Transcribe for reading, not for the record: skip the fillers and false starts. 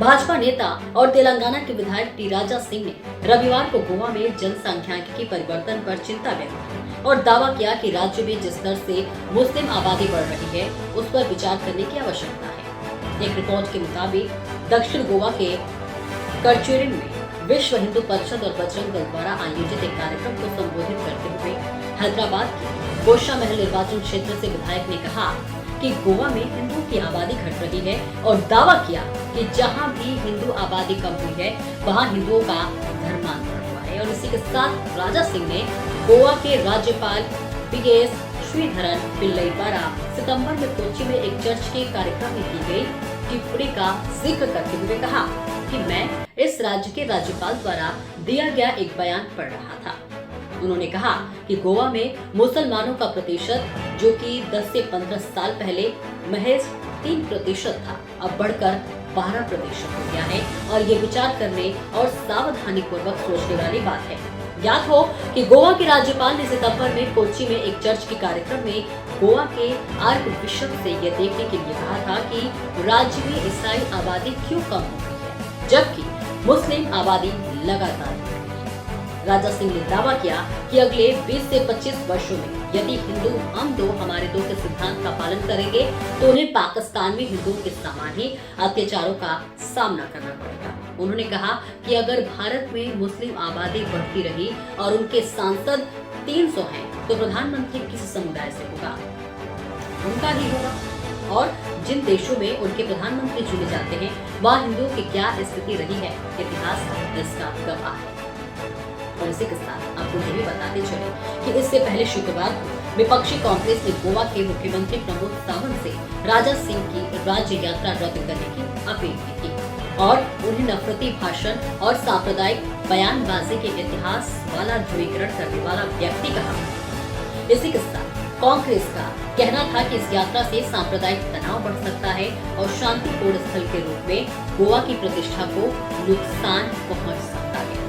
भाजपा नेता और तेलंगाना के विधायक टी राजा सिंह ने रविवार को गोवा में जनसंख्यांकिकी परिवर्तन पर चिंता व्यक्त की और दावा किया कि राज्य में जिस दर से मुस्लिम आबादी बढ़ रही है उस पर विचार करने की आवश्यकता है। एक रिपोर्ट के मुताबिक दक्षिण गोवा के करचेरिन में विश्व हिंदू परिषद और बजरंग दल द्वारा आयोजित एक कार्यक्रम को संबोधित करते हुए हैदराबाद के गोशा महल निर्वाचन क्षेत्र से विधायक ने कहा कि गोवा में हिंदुओं की आबादी घट रही है और दावा किया कि जहां भी हिंदू आबादी कम हुई है वहां हिंदुओं का धर्मांतरण हुआ है। और इसी के साथ राजा सिंह ने गोवा के राज्यपाल पीएस श्रीधरन पिल्लई द्वारा सितंबर में कोच्चि में एक चर्च के कार्यक्रम में की गई टिप्पणी का जिक्र करते हुए कहा कि मैं इस राज्य के राज्यपाल द्वारा दिया गया एक बयान पढ़ रहा था। उन्होंने कहा कि गोवा में मुसलमानों का प्रतिशत जो कि 10 से 15 साल पहले महज 3% था, अब बढ़कर 12% हो गया है और ये विचार करने और सावधानी पूर्वक सोचने वाली बात है। याद हो कि गोवा के राज्यपाल ने सितंबर में कोच्चि में एक चर्च के कार्यक्रम में गोवा के आर्क बिशप से यह देखने के लिए कहा था कि राज्य में ईसाई आबादी क्यों कम हो रही है जबकि मुस्लिम आबादी लगातार। राजा सिंह ने दावा किया कि अगले 20 से 25 वर्षों में यदि हिंदू हम दो हमारे दो के सिद्धांत का पालन करेंगे तो उन्हें पाकिस्तान में हिंदुओं के समान ही अत्याचारों का सामना करना पड़ेगा। उन्होंने कहा कि अगर भारत में मुस्लिम आबादी बढ़ती रही और उनके सांसद 300 हैं तो प्रधानमंत्री किस समुदाय से होगा? उनका ही होगा। और जिन देशों में उनके प्रधानमंत्री चुने जाते हैं वहाँ हिंदुओं की क्या स्थिति रही है, इतिहास इसका गवाह है। और इसी के साथ आपको ये भी बताते चले कि इससे पहले शुक्रवार को विपक्षी कांग्रेस ने गोवा के मुख्यमंत्री प्रमोद सावंत से राजा सिंह की राज्य यात्रा रद्द करने की अपील की थी और उन्हें नफरती भाषण और सांप्रदायिक बयानबाजी के इतिहास वाला ध्रुवीकरण करने वाला व्यक्ति कहा। इसी के साथ कांग्रेस का कहना था कि इस यात्रा से सांप्रदायिक तनाव बढ़ सकता है और शांतिपूर्ण स्थल के रूप में गोवा की प्रतिष्ठा को नुकसान पहुंच सकता है।